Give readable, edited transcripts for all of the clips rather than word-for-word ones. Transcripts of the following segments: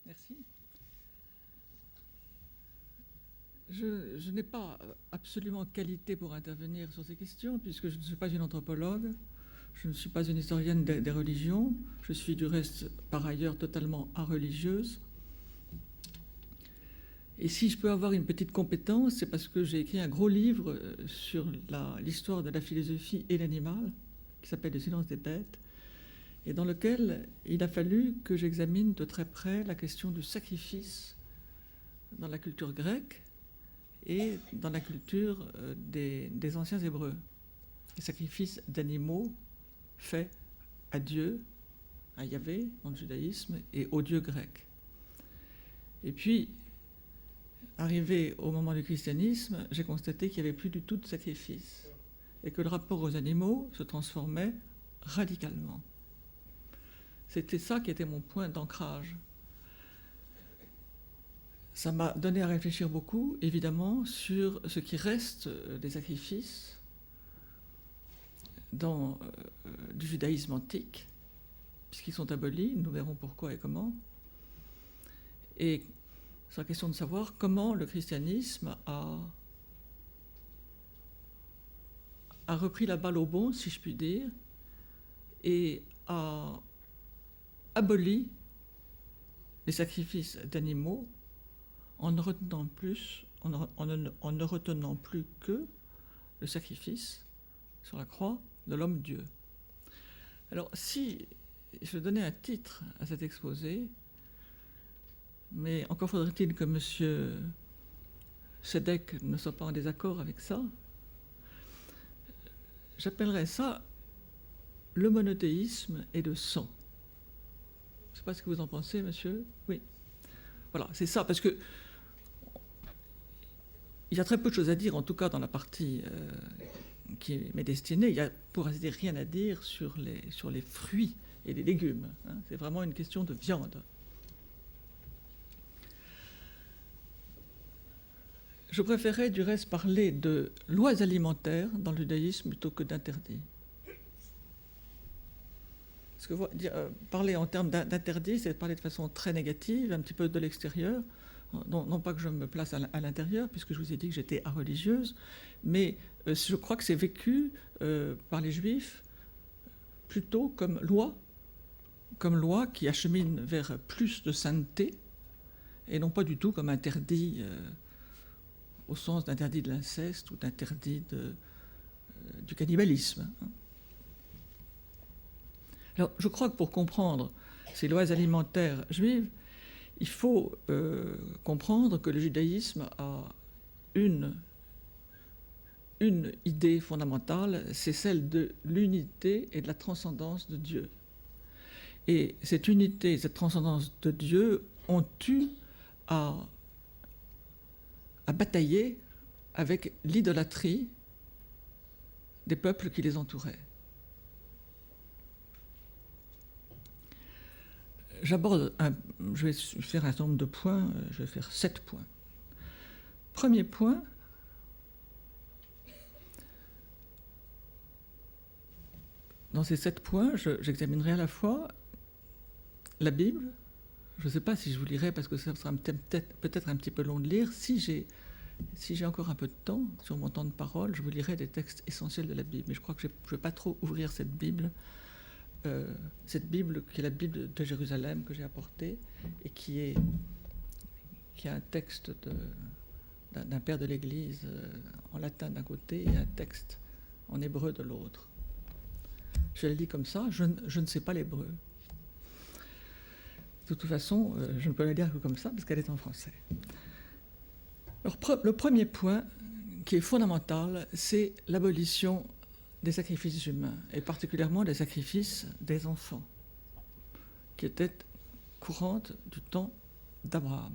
Merci. Je n'ai pas absolument qualité pour intervenir sur ces questions, puisque je ne suis pas une anthropologue, je ne suis pas une historienne des religions, je suis du reste par ailleurs totalement areligieuse. Et si je peux avoir une petite compétence, c'est parce que j'ai écrit un gros livre sur l'histoire de la philosophie et l'animal, qui s'appelle Le silence des bêtes, et dans lequel il a fallu que j'examine de très près la question du sacrifice dans la culture grecque et dans la culture des anciens Hébreux. Les sacrifices d'animaux faits à Dieu, à Yahvé, dans le judaïsme, et aux dieux grecs. Et puis, arrivé au moment du christianisme, j'ai constaté qu'il n'y avait plus du tout de sacrifice, et que le rapport aux animaux se transformait radicalement. C'était ça qui était mon point d'ancrage. Ça m'a donné à réfléchir beaucoup, évidemment, sur ce qui reste des sacrifices du judaïsme antique, puisqu'ils sont abolis, nous verrons pourquoi et comment. Et c'est la question de savoir comment le christianisme a repris la balle au bond, si je puis dire, et a aboli les sacrifices d'animaux en ne retenant plus que le sacrifice sur la croix de l'homme-dieu. Alors, si je donnais un titre à cet exposé, mais encore faudrait-il que M. Sédèque ne soit pas en désaccord avec ça, j'appellerais ça le monothéisme et le sang. Je ne sais pas ce que vous en pensez, monsieur. Oui. Voilà, c'est ça, parce que il y a très peu de choses à dire, en tout cas dans la partie qui m'est destinée. Il y a, pour ainsi dire, rien à dire sur les fruits et les légumes. Hein. C'est vraiment une question de viande. Je préférais du reste parler de lois alimentaires dans le judaïsme plutôt que d'interdits. Parce que parler en termes d'interdits, c'est parler de façon très négative, un petit peu de l'extérieur. Non pas que je me place à l'intérieur, puisque je vous ai dit que j'étais religieuse, mais je crois que c'est vécu par les Juifs plutôt comme loi qui achemine vers plus de sainteté, et non pas du tout comme interdit au sens d'interdit de l'inceste ou d'interdit du cannibalisme. Alors, je crois que pour comprendre ces lois alimentaires juives, il faut comprendre que le judaïsme a une idée fondamentale, c'est celle de l'unité et de la transcendance de Dieu. Et cette unité et cette transcendance de Dieu ont eu à batailler avec l'idolâtrie des peuples qui les entouraient. Je vais faire un certain nombre de points, je vais faire 7 points. Premier point, dans ces 7 points, j'examinerai à la fois la Bible. Je ne sais pas si je vous lirai parce que ça sera peut-être un petit peu long de lire. Si j'ai encore un peu de temps, sur mon temps de parole, je vous lirai des textes essentiels de la Bible. Mais je crois que je ne vais pas trop ouvrir cette Bible qui est la Bible de Jérusalem que j'ai apportée et qui est un texte d'un père de l'Église en latin d'un côté et un texte en hébreu de l'autre. Je le dis comme ça, je ne sais pas l'hébreu. De toute façon, je ne peux la lire que comme ça parce qu'elle est en français. Alors, le premier point qui est fondamental, c'est l'abolition des sacrifices humains, et particulièrement des sacrifices des enfants, qui étaient courantes du temps d'Abraham.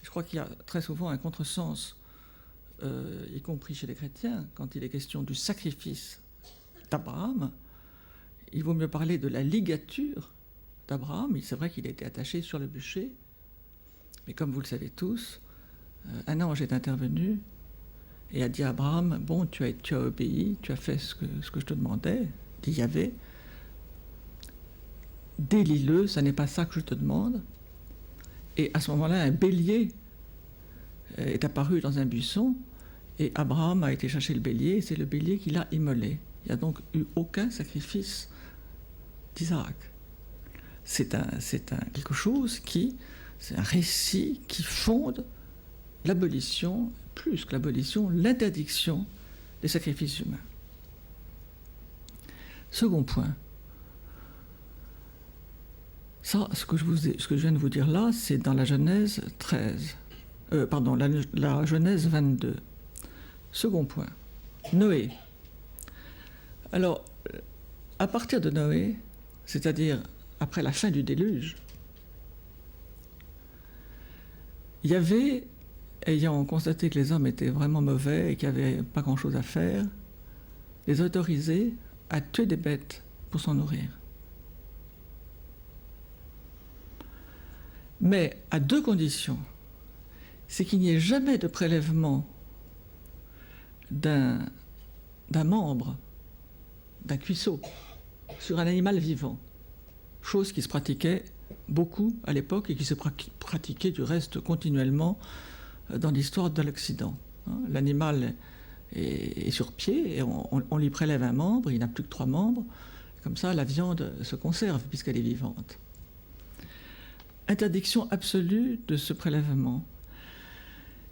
Je crois qu'il y a très souvent un contresens, y compris chez les chrétiens, quand il est question du sacrifice d'Abraham. Il vaut mieux parler de la ligature d'Abraham. C'est vrai qu'il a été attaché sur le bûcher, mais comme vous le savez tous, un ange est intervenu et a dit à Abraham, bon, tu as obéi, tu as fait ce que je te demandais, dit Yahvé, délie-le, ça n'est pas ça que je te demande, Et à ce moment-là, un bélier est apparu dans un buisson, et Abraham a été chercher le bélier, et c'est le bélier qui l'a immolé. Il n'y a donc eu aucun sacrifice d'Isaac. C'est quelque chose c'est un récit qui fonde l'abolition, plus que l'abolition, l'interdiction des sacrifices humains. Second point. Ça, ce que je viens de vous dire là, c'est dans la Genèse 13. La Genèse 22. Second point. Noé. Alors, à partir de Noé, c'est-à-dire après la fin du déluge, il y avait, ayant constaté que les hommes étaient vraiment mauvais et qu'il n'y avait pas grand-chose à faire, les autorisés à tuer des bêtes pour s'en nourrir. Mais à deux conditions. C'est qu'il n'y ait jamais de prélèvement d'un membre, d'un cuisseau, sur un animal vivant. Chose qui se pratiquait beaucoup à l'époque et qui se pratiquait du reste continuellement dans l'histoire de l'Occident. L'animal est sur pied et on lui prélève un membre, il n'a plus que 3 membres. Comme ça, la viande se conserve puisqu'elle est vivante. Interdiction absolue de ce prélèvement.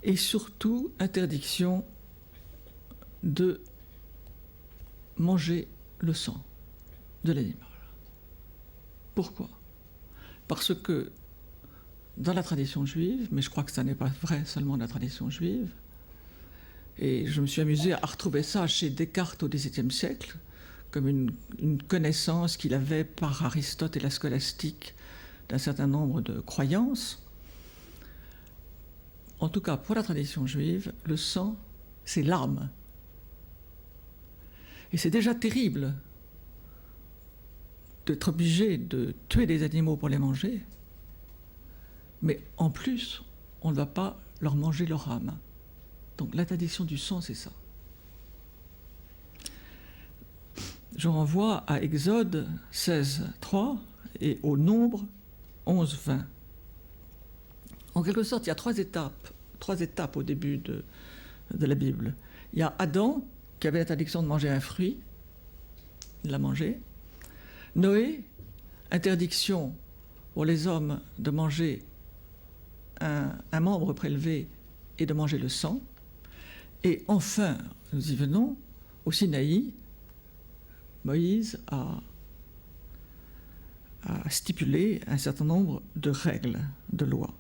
Et surtout, interdiction de manger le sang de l'animal. Pourquoi ? Parce que dans la tradition juive, mais je crois que ça n'est pas vrai seulement dans la tradition juive, et je me suis amusé à retrouver ça chez Descartes au XVIIe siècle, comme une connaissance qu'il avait par Aristote et la scolastique d'un certain nombre de croyances. En tout cas, pour la tradition juive, le sang, c'est l'âme. Et c'est déjà terrible d'être obligé de tuer des animaux pour les manger, mais en plus, on ne va pas leur manger leur âme. Donc l'interdiction du sang, c'est ça. Je renvoie à Exode 16:3 et au Nombre 11:20. En quelque sorte, il y a trois étapes au début de la Bible. Il y a Adam, qui avait l'interdiction de manger un fruit, il l'a mangé. Noé, interdiction pour les hommes de manger un membre prélevé et de manger le sang. Et enfin, nous y venons, au Sinaï, Moïse a stipulé un certain nombre de règles, de lois.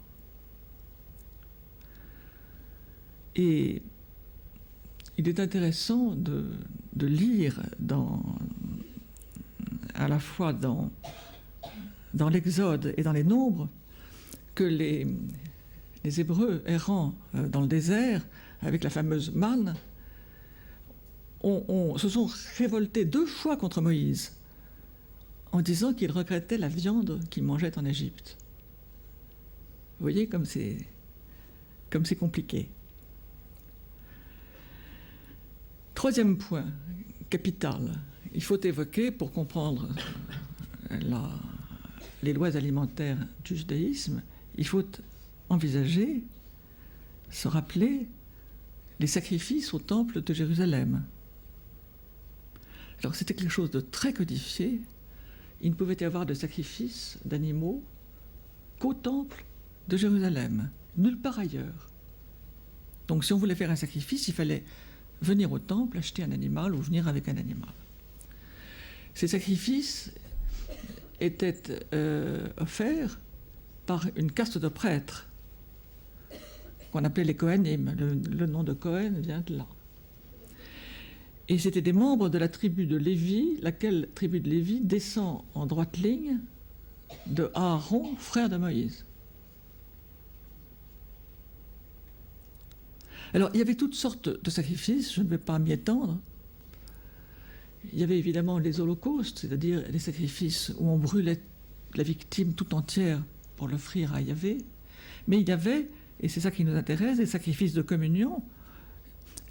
Et il est intéressant de lire à la fois dans l'Exode et dans les Nombres que les Hébreux errant dans le désert avec la fameuse manne se sont révoltés 2 fois contre Moïse en disant qu'ils regrettaient la viande qu'ils mangeaient en Égypte. Vous voyez comme c'est compliqué. Troisième point, capital. Il faut évoquer, pour comprendre les lois alimentaires du judaïsme, il faut envisager, se rappeler les sacrifices au temple de Jérusalem. Alors c'était quelque chose de très codifié. Il ne pouvait y avoir de sacrifice d'animaux qu'au temple de Jérusalem, nulle part ailleurs. Donc si on voulait faire un sacrifice, il fallait venir au temple, acheter un animal ou venir avec un animal. Ces sacrifices étaient offerts par une caste de prêtres qu'on appelait les Kohanim. Le nom de Cohen vient de là. Et c'était des membres de la tribu de Lévi, laquelle tribu de Lévi descend en droite ligne de Aaron, frère de Moïse. Alors, il y avait toutes sortes de sacrifices, je ne vais pas m'y étendre. Il y avait évidemment les holocaustes, c'est-à-dire les sacrifices où on brûlait la victime tout entière pour l'offrir à Yahvé. Mais il y avait, et c'est ça qui nous intéresse, des sacrifices de communion,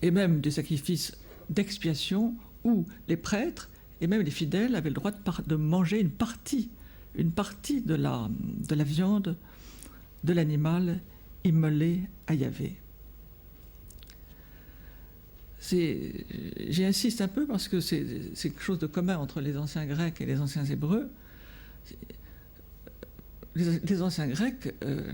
et même des sacrifices d'expiation, où les prêtres et même les fidèles avaient le droit de manger une partie de la viande de l'animal immolé à Yahvé. J'insiste un peu parce que c'est quelque chose de commun entre les anciens Grecs et les anciens Hébreux. Les anciens Grecs,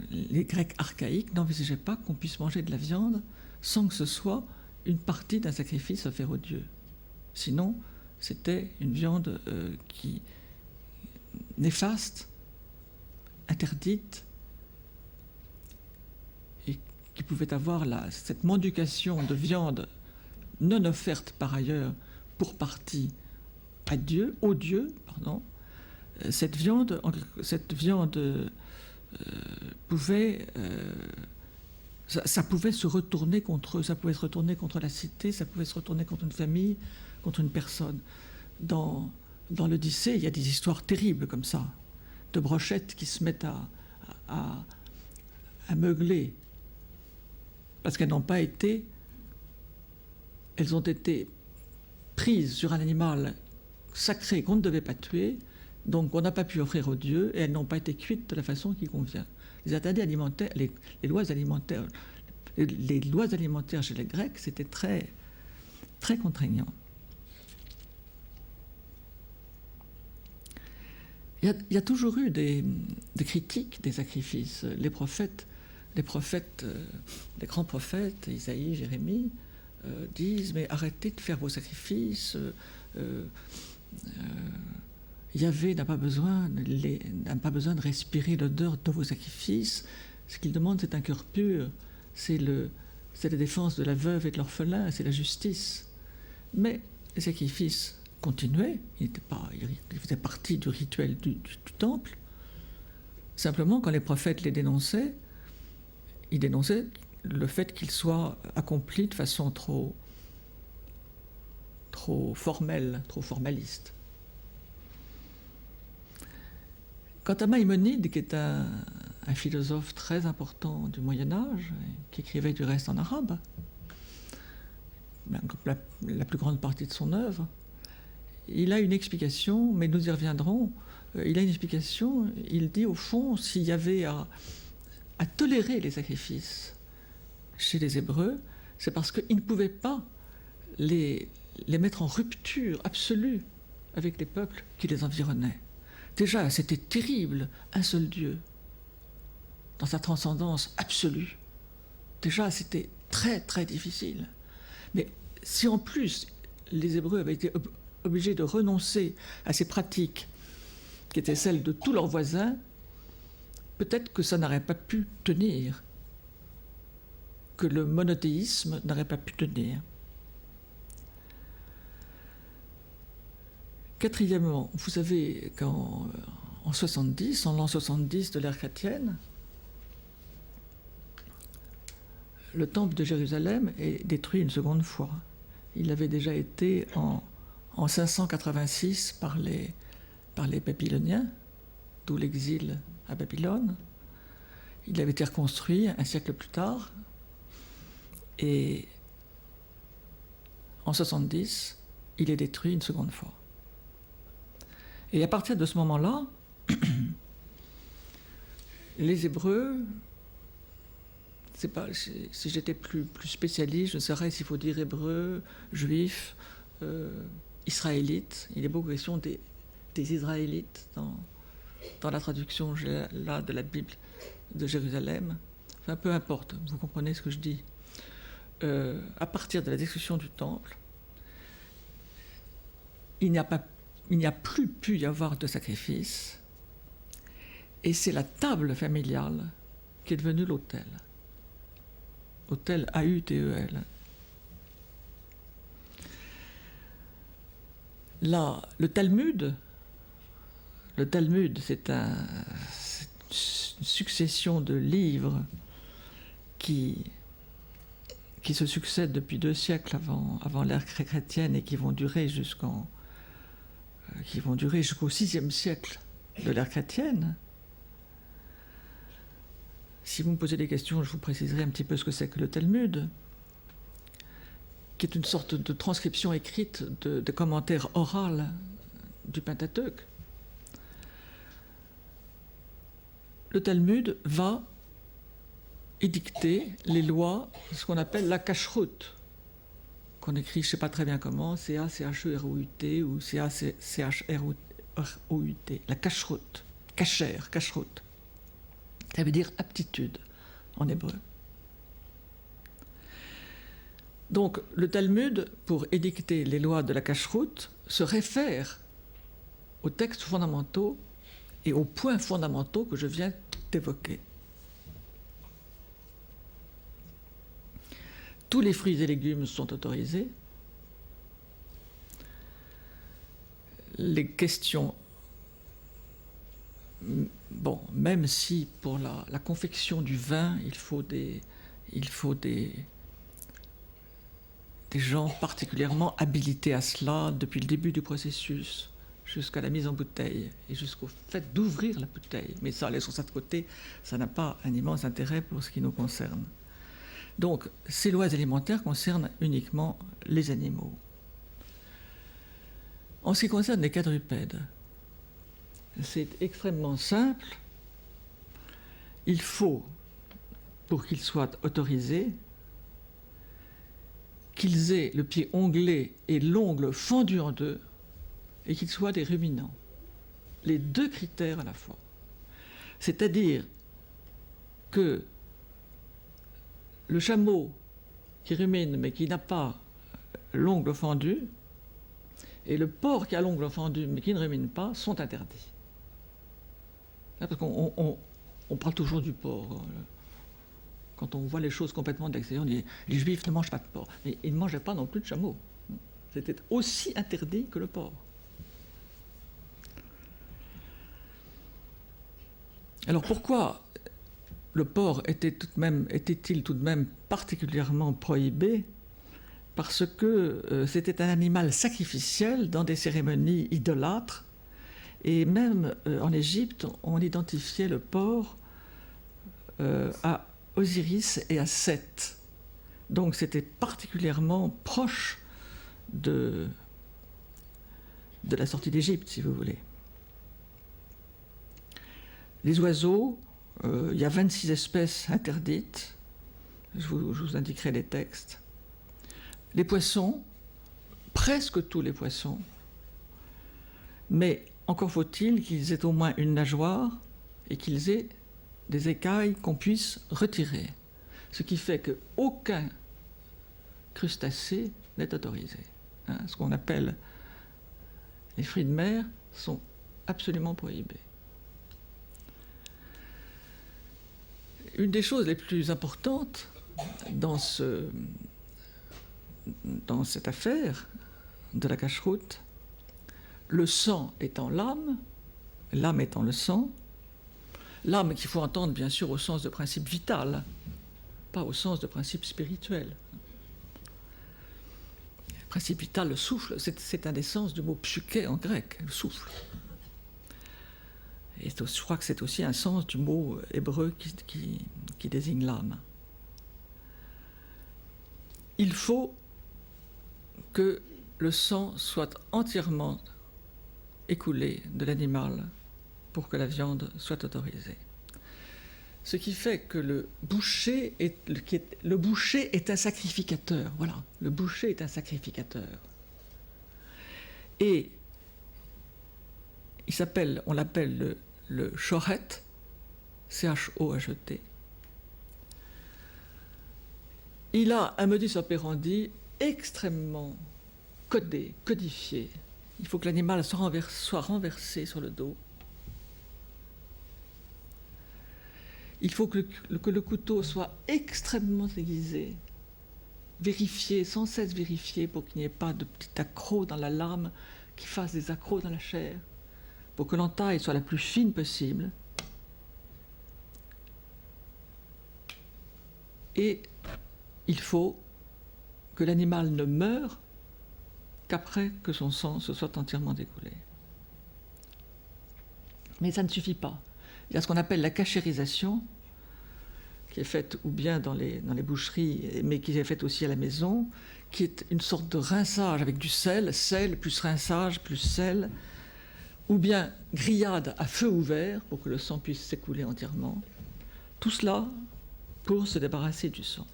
les Grecs archaïques, n'envisageaient pas qu'on puisse manger de la viande sans que ce soit une partie d'un sacrifice offert aux dieux. Sinon, c'était une viande néfaste, interdite, et qui pouvait avoir cette mendication de viande non offerte par ailleurs pour partie aux dieux, cette viande pouvait ça pouvait se retourner contre eux, ça pouvait se retourner contre la cité, ça pouvait se retourner contre une famille, contre une personne. Dans l'Odyssée, il y a des histoires terribles comme ça, de brochettes qui se mettent à meugler parce qu'elles n'ont pas été, elles ont été prises sur un animal sacré qu'on ne devait pas tuer, donc on n'a pas pu offrir aux dieux, et elles n'ont pas été cuites de la façon qui convient. Les interdits alimentaires, les lois alimentaires chez les Grecs, c'était très, très contraignant. Il y a toujours eu des critiques des sacrifices. Les grands prophètes, Isaïe, Jérémie, disent « Mais arrêtez de faire vos sacrifices, Yahvé n'a pas besoin de respirer l'odeur de vos sacrifices. Ce qu'il demande, c'est un cœur pur, c'est la défense de la veuve et de l'orphelin, c'est la justice. » Mais les sacrifices continuaient, ils faisaient partie du rituel du temple. Simplement, quand les prophètes les dénonçaient, ils dénonçaient le fait qu'ils soient accomplis de façon trop formelle, trop formaliste. Quant à Maïmonide, qui est un philosophe très important du Moyen-Âge, qui écrivait du reste en arabe, la plus grande partie de son œuvre, il a une explication, mais nous y reviendrons. Il a une explication, il dit au fond, s'il y avait à tolérer les sacrifices chez les Hébreux, c'est parce qu'ils ne pouvaient pas les mettre en rupture absolue avec les peuples qui les environnaient. Déjà, c'était terrible, un seul Dieu, dans sa transcendance absolue. Déjà, c'était très, très difficile. Mais si en plus, les Hébreux avaient été obligés de renoncer à ces pratiques qui étaient celles de tous leurs voisins, peut-être que ça n'aurait pas pu tenir, que le monothéisme n'aurait pas pu tenir. Quatrièmement, vous savez qu'en l'an 70 de l'ère chrétienne, le temple de Jérusalem est détruit une seconde fois. Il avait déjà été en 586 par les Babyloniens, d'où l'exil à Babylone. Il avait été reconstruit un siècle plus tard, et en 70, il est détruit une seconde fois. Et à partir de ce moment-là, les Hébreux, si j'étais plus spécialiste, je ne saurais s'il faut dire Hébreux, Juifs, Israélites. Il est beaucoup question des Israélites dans la traduction là de la Bible de Jérusalem. Enfin, peu importe, vous comprenez ce que je dis. À partir de la destruction du temple, il n'y a plus pu y avoir de sacrifice, et c'est la table familiale qui est devenue l'autel. Autel, A-U-T-E-L. Là, le Talmud, c'est une succession de livres qui se succèdent depuis 2 siècles avant l'ère chrétienne et qui vont durer jusqu'au 6e siècle de l'ère chrétienne. Si vous me posez des questions, je vous préciserai un petit peu ce que c'est que le Talmud, qui est une sorte de transcription écrite de commentaires oraux du Pentateuque. Le Talmud va édicter les lois, ce qu'on appelle la cacheroute, qu'on écrit, je ne sais pas très bien comment, C-A-C-H-E-R-O-U-T ou C-A-C-H-R-O-U-T, la cacheroute, cacheroute. Ça veut dire aptitude en hébreu. Donc le Talmud, pour édicter les lois de la cacheroute, se réfère aux textes fondamentaux et aux points fondamentaux que je viens d'évoquer. Tous les fruits et légumes sont autorisés. Les questions, bon, même si pour la confection du vin, il faut des gens particulièrement habilités à cela depuis le début du processus jusqu'à la mise en bouteille et jusqu'au fait d'ouvrir la bouteille. Mais ça, laissons ça de côté, ça n'a pas un immense intérêt pour ce qui nous concerne. Donc, ces lois alimentaires concernent uniquement les animaux. En ce qui concerne les quadrupèdes, c'est extrêmement simple. Il faut, pour qu'ils soient autorisés, qu'ils aient le pied onglé et l'ongle fendu en deux et qu'ils soient des ruminants. Les deux critères à la fois. C'est-à-dire que le chameau qui rumine mais qui n'a pas l'ongle fendu et le porc qui a l'ongle fendu mais qui ne rumine pas sont interdits. Là, parce qu'on parle toujours du porc. Quand on voit les choses complètement de l'extérieur, on dit les juifs ne mangent pas de porc. Mais ils ne mangeaient pas non plus de chameau. C'était aussi interdit que le porc. Alors pourquoi le porc était-il tout de même particulièrement prohibé? Parce que c'était un animal sacrificiel dans des cérémonies idolâtres. Et même en Égypte, on identifiait le porc à Osiris et à Seth. Donc c'était particulièrement proche de la sortie d'Égypte, si vous voulez. Les oiseaux, il y a 26 espèces interdites. Je vous indiquerai les textes. Les poissons, presque tous les poissons, mais encore faut-il qu'ils aient au moins une nageoire et qu'ils aient des écailles qu'on puisse retirer. Ce qui fait qu'aucun crustacé n'est autorisé. Ce qu'on appelle les fruits de mer sont absolument prohibés. Une des choses les plus importantes dans cette affaire de la cacheroute, le sang étant l'âme étant le sang, l'âme qu'il faut entendre bien sûr au sens de principe vital, pas au sens de principe spirituel. Le principe vital, le souffle, c'est un des sens du mot psyché en grec, le souffle. Et je crois que c'est aussi un sens du mot hébreu qui désigne l'âme. Il faut que le sang soit entièrement écoulé de l'animal pour que la viande soit autorisée. Ce qui fait que le boucher est un sacrificateur. Voilà, le boucher est un sacrificateur. Et on l'appelle le shohet, C-H-O-H-E-T. Il a un modus operandi extrêmement codifié. Il faut que l'animal soit renversé sur le dos. Il faut que le couteau soit extrêmement aiguisé, vérifié, sans cesse vérifié, pour qu'il n'y ait pas de petit accroc dans la lame qui fasse des accrocs dans la chair, pour que l'entaille soit la plus fine possible. Et il faut que l'animal ne meure qu'après que son sang se soit entièrement écoulé. Mais ça ne suffit pas. Il y a ce qu'on appelle la cachérisation, qui est faite ou bien dans les boucheries, mais qui est faite aussi à la maison, qui est une sorte de rinçage avec du sel plus rinçage plus sel, ou bien grillade à feu ouvert pour que le sang puisse s'écouler entièrement. Tout cela pour se débarrasser du sang.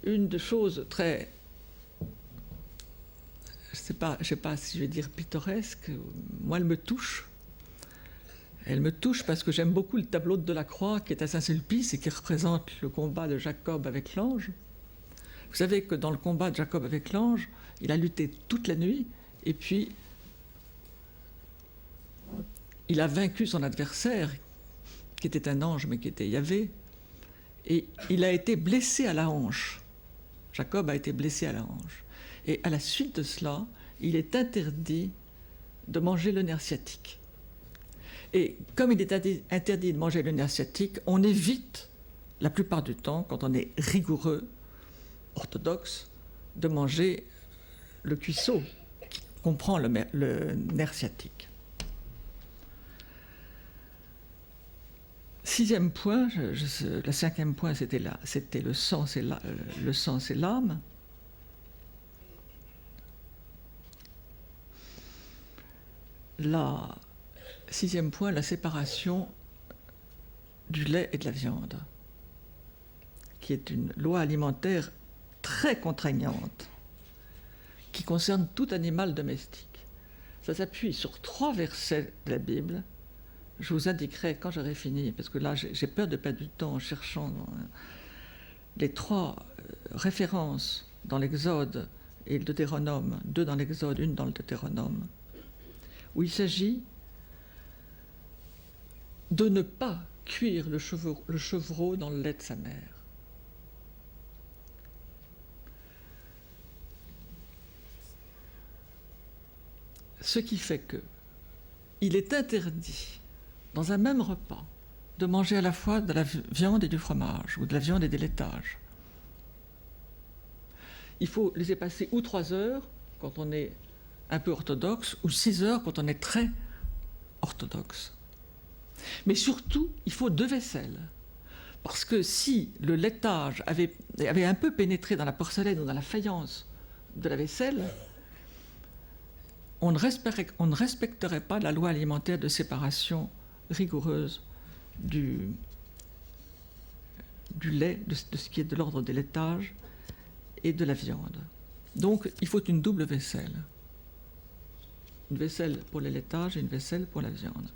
Une des choses très, je ne sais pas si je vais dire pittoresque, moi elle me touche. Elle me touche parce que j'aime beaucoup le tableau de Delacroix qui est à Saint-Sulpice et qui représente le combat de Jacob avec l'ange. Vous savez que dans le combat de Jacob avec l'ange, il a lutté toute la nuit et puis il a vaincu son adversaire qui était un ange mais qui était Yahvé, et il a été blessé à la hanche. Jacob a été blessé à la hanche. Et à la suite de cela, il est interdit de manger le nerf sciatique. Et comme il est interdit de manger le nerf sciatique, on évite, la plupart du temps, quand on est rigoureux, orthodoxe, de manger le cuisseau qui comprend le nerf sciatique. Sixième point, le cinquième point, c'était le sang, c'est l'âme. Sixième point, la séparation du lait et de la viande, qui est une loi alimentaire très contraignante, qui concerne tout animal domestique. Ça s'appuie sur 3 versets de la Bible. Je vous indiquerai quand j'aurai fini, parce que là j'ai peur de perdre du temps en cherchant les 3 références dans l'Exode et le Deutéronome, 2 dans l'Exode, 1 dans le Deutéronome, où il s'agit de ne pas cuire le chevreau dans le lait de sa mère. Ce qui fait que il est interdit, dans un même repas, de manger à la fois de la viande et du fromage, ou de la viande et des laitages. Il faut laisser passer ou 3 heures, quand on est un peu orthodoxe, ou 6 heures, quand on est très orthodoxe. Mais surtout, il faut 2 vaisselles. Parce que si le laitage avait un peu pénétré dans la porcelaine ou dans la faïence de la vaisselle, on ne respecterait pas la loi alimentaire de séparation rigoureuse du lait, de ce qui est de l'ordre des laitages et de la viande. Donc, il faut une double vaisselle. Une vaisselle pour les laitages et une vaisselle pour la viande.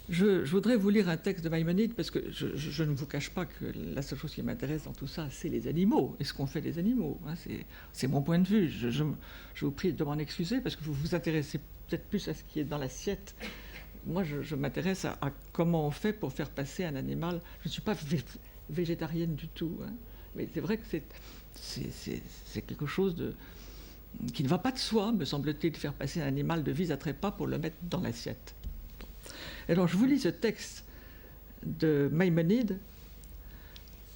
Je voudrais vous lire un texte de Maïmonide, parce que je ne vous cache pas que la seule chose qui m'intéresse dans tout ça, c'est les animaux, et ce qu'ont fait les animaux. Hein, c'est mon point de vue. Je vous prie de m'en excuser, parce que vous vous intéressez peut-être plus à ce qui est dans l'assiette. Moi, je m'intéresse à comment on fait pour faire passer un animal. Je ne suis pas végétarienne du tout, hein, mais c'est vrai que c'est quelque chose qui ne va pas de soi, me semble-t-il, de faire passer un animal de vis à trépas pour le mettre dans l'assiette. Alors, je vous lis ce texte de Maïmonide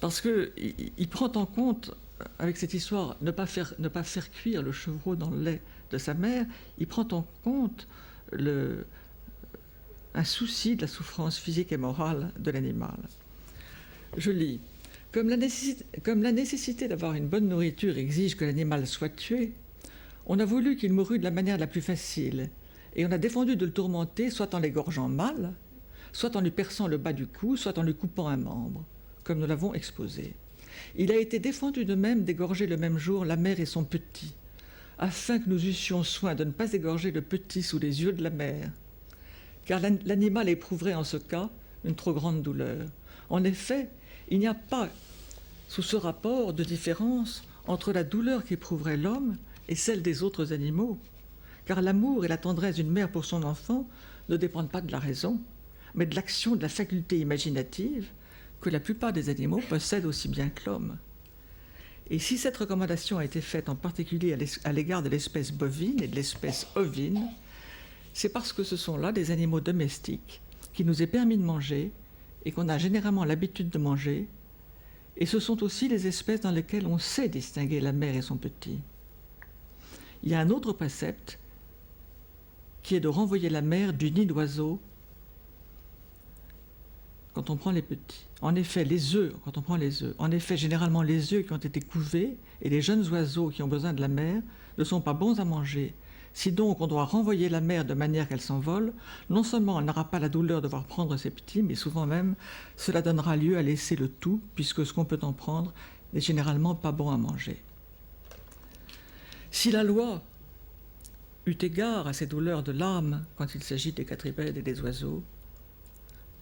parce qu'il prend en compte, avec cette histoire, ne pas faire cuire le chevreau dans le lait de sa mère, il prend en compte un souci de la souffrance physique et morale de l'animal. Je lis. Comme la nécessité d'avoir une bonne nourriture exige que l'animal soit tué, on a voulu qu'il mourût de la manière la plus facile, et on a défendu de le tourmenter, soit en l'égorgeant mal, soit en lui perçant le bas du cou, soit en lui coupant un membre, comme nous l'avons exposé. Il a été défendu de même d'égorger le même jour la mère et son petit, afin que nous eussions soin de ne pas égorger le petit sous les yeux de la mère, car l'animal éprouverait en ce cas une trop grande douleur. En effet, il n'y a pas, sous ce rapport, de différence entre la douleur qu'éprouverait l'homme et celle des autres animaux, car l'amour et la tendresse d'une mère pour son enfant ne dépendent pas de la raison, mais de l'action de la faculté imaginative que la plupart des animaux possèdent aussi bien que l'homme. Et si cette recommandation a été faite en particulier à l'égard de l'espèce bovine et de l'espèce ovine, c'est parce que ce sont là des animaux domestiques qu'il nous est permis de manger et qu'on a généralement l'habitude de manger, et ce sont aussi les espèces dans lesquelles on sait distinguer la mère et son petit. Il y a un autre précepte qui est de renvoyer la mère du nid d'oiseaux quand on prend les petits. En effet, les œufs, quand on prend les œufs, en effet, généralement les œufs qui ont été couvés et les jeunes oiseaux qui ont besoin de la mère ne sont pas bons à manger Si donc on doit renvoyer la mère de manière qu'elle s'envole, non seulement elle n'aura pas la douleur de voir prendre ses petits, mais souvent même cela donnera lieu à laisser le tout, puisque ce qu'on peut en prendre n'est généralement pas bon à manger. Si la loi eut égard à ces douleurs de l'âme quand il s'agit des quadrupèdes et des oiseaux,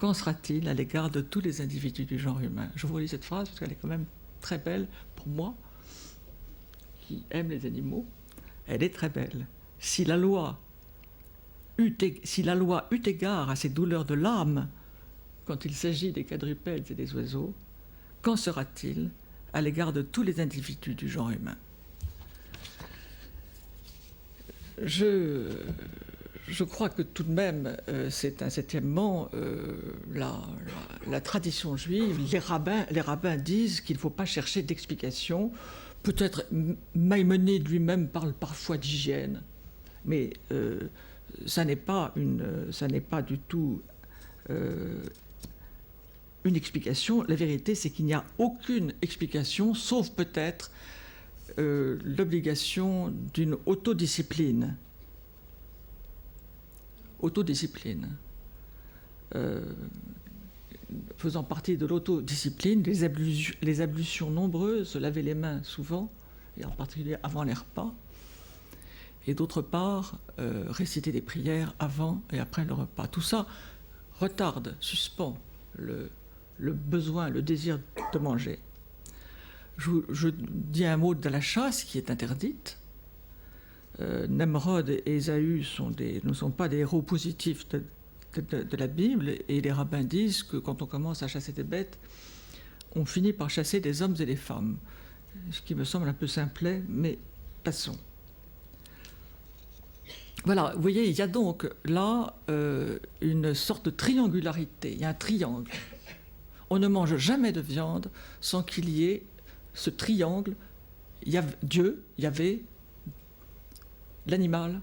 qu'en sera-t-il à l'égard de tous les individus du genre humain? Je vous relis cette phrase parce qu'elle est quand même très belle pour moi, qui aime les animaux. Elle est très belle. Si la loi eut égard à ces douleurs de l'âme quand il s'agit des quadrupèdes et des oiseaux, qu'en sera-t-il à l'égard de tous les individus du genre humain? Je crois que tout de même, c'est un septièmement, la tradition juive, les rabbins disent qu'il ne faut pas chercher d'explication. Peut-être Maïmonide lui-même parle parfois d'hygiène, mais ça n'est pas du tout une explication. La vérité, c'est qu'il n'y a aucune explication, sauf peut-être l'obligation d'une autodiscipline. Faisant partie de l'autodiscipline, les ablutions nombreuses, se laver les mains souvent, et en particulier avant les repas, et d'autre part, réciter des prières avant et après le repas. Tout ça retarde, suspend le besoin, le désir de manger. Je dis un mot de la chasse qui est interdite. Nemrod et Ésaü ne sont pas des héros positifs de la Bible, et les rabbins disent que quand on commence à chasser des bêtes, on finit par chasser des hommes et des femmes, ce qui me semble un peu simplet, mais passons. Voilà, vous voyez, il y a donc là une sorte de triangularité, il y a un triangle. On ne mange jamais de viande sans qu'il y ait ce triangle, Dieu, Yahvé, l'animal,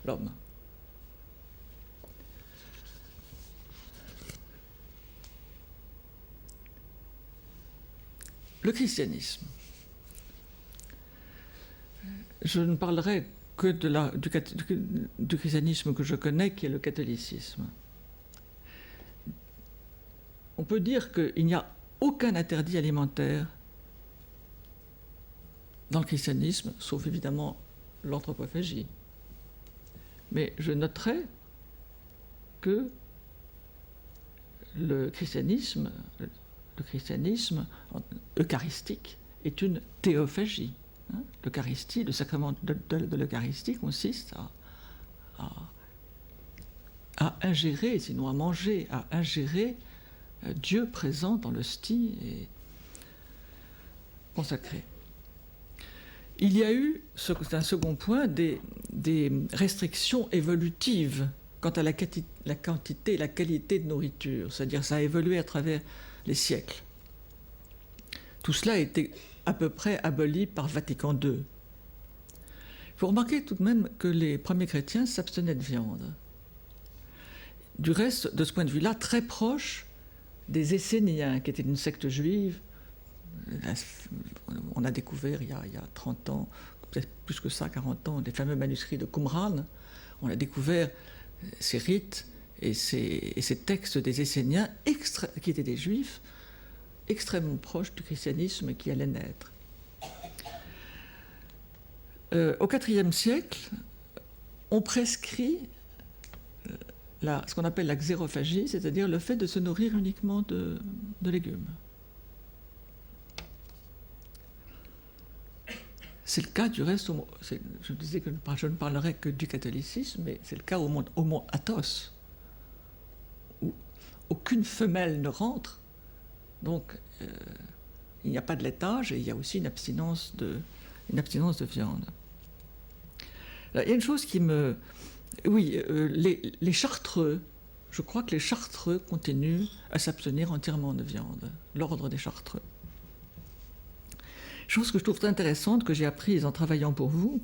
l'homme. Le christianisme. Je ne parlerai que du christianisme que je connais, qui est le catholicisme. On peut dire qu'il n'y a aucun interdit alimentaire dans le christianisme, sauf évidemment l'anthropophagie. Mais je noterai que le christianisme eucharistique est une théophagie. L'Eucharistie, le sacrement de l'Eucharistie consiste à ingérer, sinon à manger, à ingérer Dieu présent dans l'hostie et consacré. Il y a eu, c'est un second point, des restrictions évolutives quant à la quantité et la qualité de nourriture, c'est-à-dire ça a évolué à travers les siècles. Tout cela a été à peu près aboli par Vatican II. Il faut remarquer tout de même que les premiers chrétiens s'abstenaient de viande. Du reste, de ce point de vue-là, très proche des Esséniens, qui étaient une secte juive. On a découvert il y a 30 ans, peut-être plus que ça, 40 ans, les fameux manuscrits de Qumran. On a découvert ces rites et ces textes des Esséniens, qui étaient des juifs, extrêmement proches du christianisme qui allait naître. Au IVe siècle, on prescrit ce qu'on appelle la xérophagie, c'est-à-dire le fait de se nourrir uniquement de légumes. C'est le cas du reste, je disais que je ne parlerai que du catholicisme, mais c'est le cas au mont Athos, où aucune femelle ne rentre, donc il n'y a pas de laitage et il y a aussi une abstinence de viande. Alors, il y a une chose qui me... Oui, les Chartreux, je crois que les Chartreux continuent à s'abstenir entièrement de viande, l'ordre des Chartreux. Chose que je trouve très intéressante, que j'ai apprise en travaillant pour vous,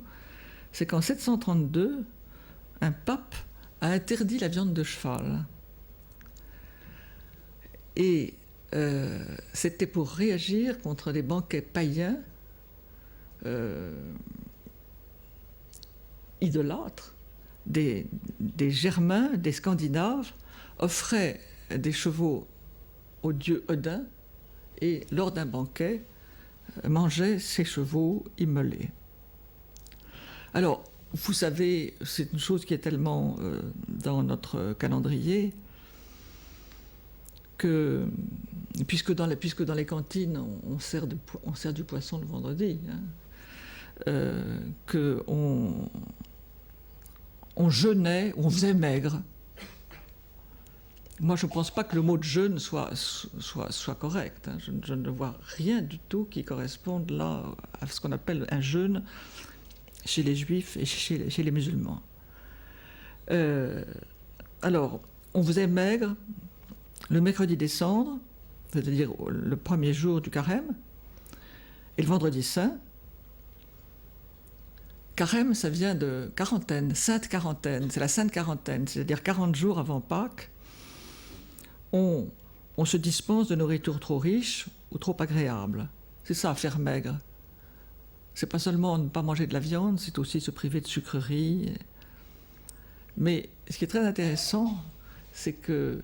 c'est qu'en 732, un pape a interdit la viande de cheval. Et c'était pour réagir contre les banquets païens idolâtres, des Germains, des Scandinaves, offraient des chevaux au dieu Odin et, lors d'un banquet, mangeaient ces chevaux immolés. Alors, vous savez, c'est une chose qui est tellement dans notre calendrier que, puisque dans les cantines, on sert du poisson le vendredi, qu'on jeûnait, on faisait maigre. Moi, je ne pense pas que le mot de jeûne soit correct. Je ne vois rien du tout qui corresponde là à ce qu'on appelle un jeûne chez les juifs et chez les musulmans. Alors, on faisait maigre le mercredi des cendres, c'est-à-dire le premier jour du carême, et le vendredi saint. Carême, ça vient de quarantaine, sainte quarantaine, c'est la sainte quarantaine, c'est-à-dire 40 jours avant Pâques. On se dispense de nourriture trop riche ou trop agréable. C'est ça, faire maigre. C'est pas seulement ne pas manger de la viande, c'est aussi se priver de sucreries. Mais ce qui est très intéressant, c'est que,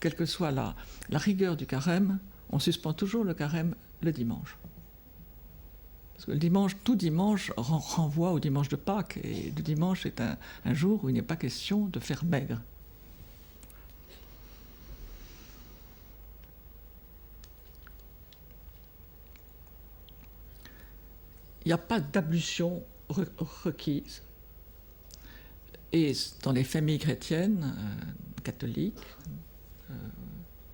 quelle que soit la rigueur du carême, on suspend toujours le carême le dimanche. Parce que le dimanche, tout dimanche renvoie au dimanche de Pâques, et le dimanche est un jour où il n'est pas question de faire maigre. Il n'y a pas d'ablution requise. Et dans les familles chrétiennes, catholiques,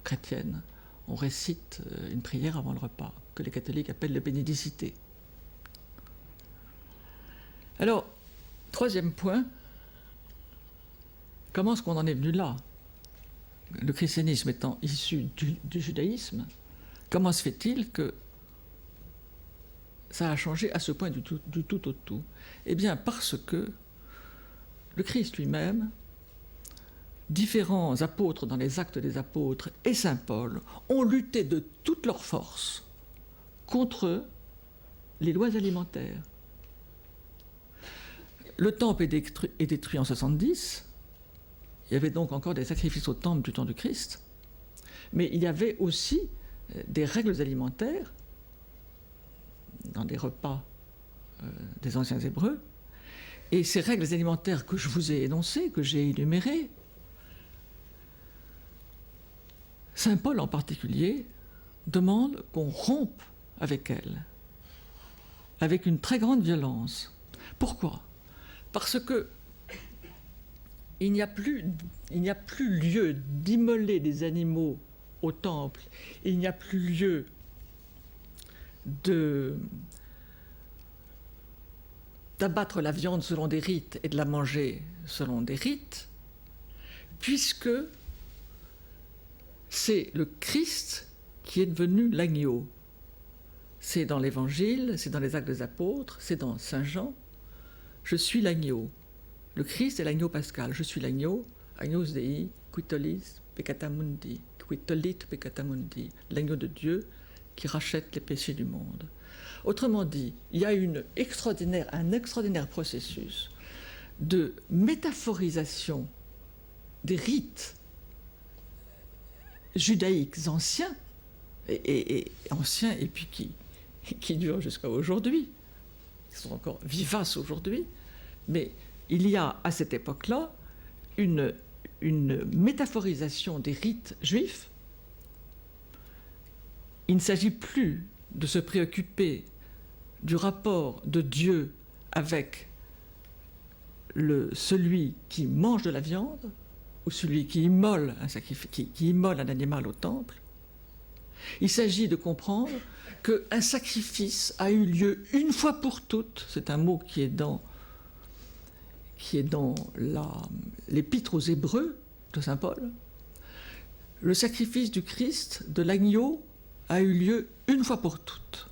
chrétiennes, on récite une prière avant le repas, que les catholiques appellent le bénédicité. Alors, troisième point, comment est-ce qu'on en est venu là? Le christianisme étant issu du judaïsme, comment se fait-il que ça a changé à ce point du tout au tout? Eh bien, parce que le Christ lui-même, différents apôtres dans les Actes des Apôtres et saint Paul ont lutté de toute leur force contre les lois alimentaires. Le temple est détruit en 70. Il y avait donc encore des sacrifices au temple du temps du Christ. Mais il y avait aussi des règles alimentaires dans les repas des anciens Hébreux. Et ces règles alimentaires que je vous ai énoncées, que j'ai énumérées, saint Paul en particulier demande qu'on rompe avec elles, avec une très grande violence. Pourquoi ? Parce que il n'y a plus lieu d'immoler des animaux au temple, il n'y a plus lieu d'abattre la viande selon des rites et de la manger selon des rites, puisque c'est le Christ qui est devenu l'agneau. C'est dans l'Évangile, c'est dans les Actes des Apôtres, c'est dans Saint Jean. Je suis l'agneau. Le Christ est l'agneau pascal. Je suis l'agneau, agnos Dei, qui tollit peccata mundi, l'agneau de Dieu qui rachète les péchés du monde. Autrement dit, il y a un extraordinaire processus de métaphorisation des rites judaïques anciens, et puis qui durent jusqu'à aujourd'hui, qui sont encore vivaces aujourd'hui, mais il y a à cette époque-là une métaphorisation des rites juifs. Il ne s'agit plus de se préoccuper du rapport de Dieu avec celui qui mange de la viande ou celui qui immole qui immole un animal au temple. Il s'agit de comprendre qu'un sacrifice a eu lieu une fois pour toutes. C'est un mot qui est dans l'épître aux Hébreux de saint Paul. Le sacrifice du Christ, de l'agneau, a eu lieu une fois pour toutes.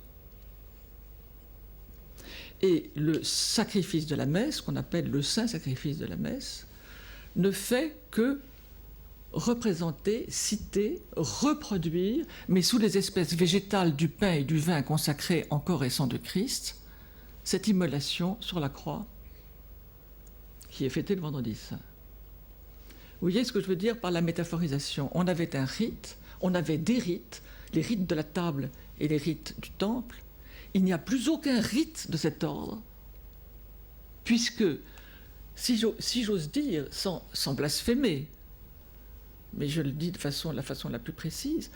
Et le sacrifice de la messe, qu'on appelle le saint sacrifice de la messe, ne fait que représenter, citer, reproduire, mais sous les espèces végétales du pain et du vin consacrés en corps et sang de Christ, cette immolation sur la croix qui est fêté le vendredi saint. Vous voyez ce que je veux dire par la métaphorisation? On avait un rite, on avait des rites, les rites de la table et les rites du temple. Il n'y a plus aucun rite de cet ordre, puisque, si j'ose dire, sans blasphémer, mais je le dis de la façon la plus précise,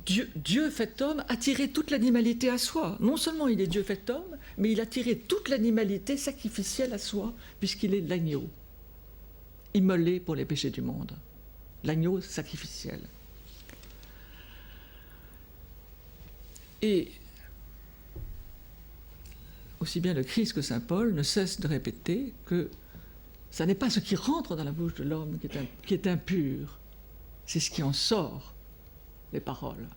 Dieu fait homme a tiré toute l'animalité à soi. Non seulement il est Dieu fait homme, mais il a tiré toute l'animalité sacrificielle à soi, puisqu'il est l'agneau, immolé pour les péchés du monde. L'agneau sacrificiel. Et aussi bien le Christ que saint Paul ne cessent de répéter que ça n'est pas ce qui rentre dans la bouche de l'homme qui est impur, c'est ce qui en sort, les paroles.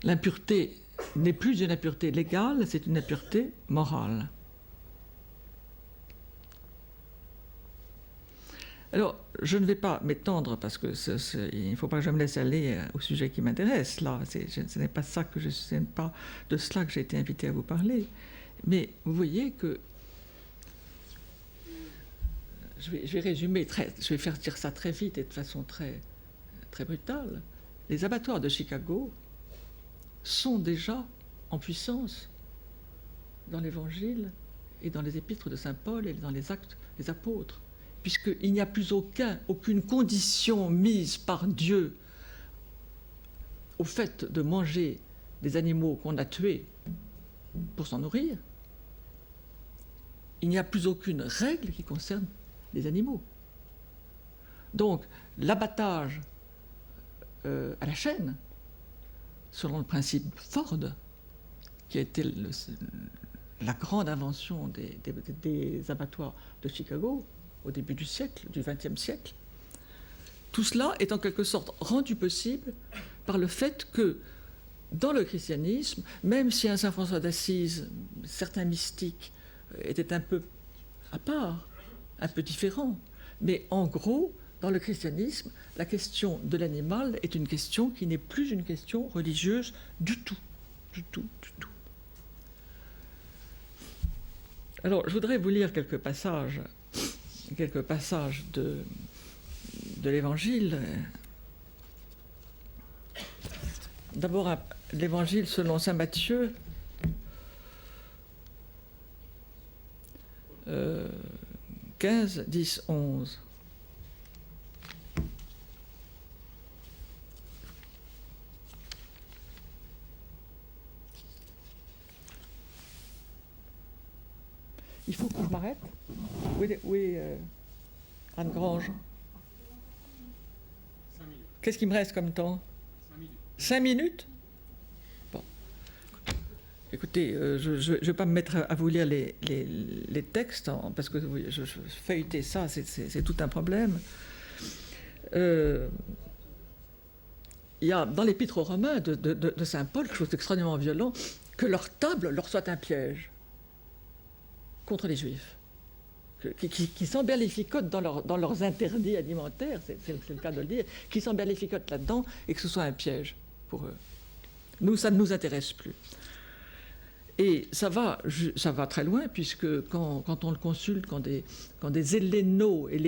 L'impureté n'est plus une impureté légale, c'est une impureté morale. Alors, je ne vais pas m'étendre parce que il ne faut pas que je me laisse aller au sujet qui m'intéresse. Là, ce n'est pas de cela que j'ai été invité à vous parler. Mais vous voyez que je vais résumer, je vais faire dire ça très vite et de façon très, très brutale. Les abattoirs de Chicago sont déjà en puissance dans l'Évangile et dans les épîtres de saint Paul et dans les actes des apôtres, puisqu'il n'y a plus aucune condition mise par Dieu au fait de manger des animaux qu'on a tués pour s'en nourrir. Il n'y a plus aucune règle qui concerne les animaux. Donc, l'abattage à la chaîne, selon le principe Ford, qui a été la grande invention des abattoirs de Chicago au début du siècle, du XXe siècle, tout cela est en quelque sorte rendu possible par le fait que, dans le christianisme, même si un saint François d'Assise, certains mystiques étaient un peu à part, un peu différents, mais en gros, dans le christianisme, la question de l'animal est une question qui n'est plus une question religieuse du tout, du tout, du tout. Alors, je voudrais vous lire quelques passages de l'Évangile. D'abord, l'Évangile selon saint Matthieu, 15, 10, 11. Il faut que je m'arrête. Oui, Anne Grange. 5 minutes. Qu'est-ce qu'il me reste comme temps? 5 minutes. 5 minutes? Bon. Écoutez, je ne vais pas me mettre à vous lire les textes, parce que je feuilleter ça, c'est tout un problème. Il y a dans l'Épître aux Romains de saint Paul quelque chose d'extrêmement violent, que leur table leur soit un piège contre les Juifs, qui s'emberlificotent dans leurs interdits alimentaires, c'est le cas de le dire, qui s'emberlificotent là-dedans et que ce soit un piège pour eux. Nous, ça ne nous intéresse plus. Et ça va très loin, puisque quand on le consulte, quand des hellénos et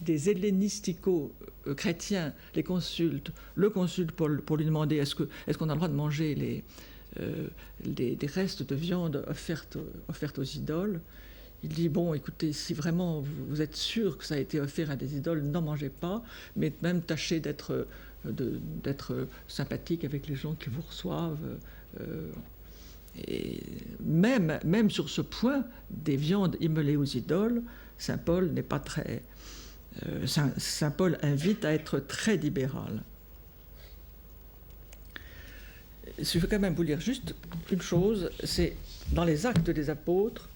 des hellénistico-chrétiens le consultent pour lui demander est-ce qu'on a le droit de manger des restes de viande offertes aux idoles, il dit, bon, écoutez, si vraiment vous êtes sûr que ça a été offert à des idoles, n'en mangez pas, mais même tâchez d'être sympathique avec les gens qui vous reçoivent. Et même sur ce point des viandes immolées aux idoles, saint Paul n'est pas très... saint Paul invite à être très libéral. Je veux quand même vous lire juste une chose, c'est dans les Actes des Apôtres,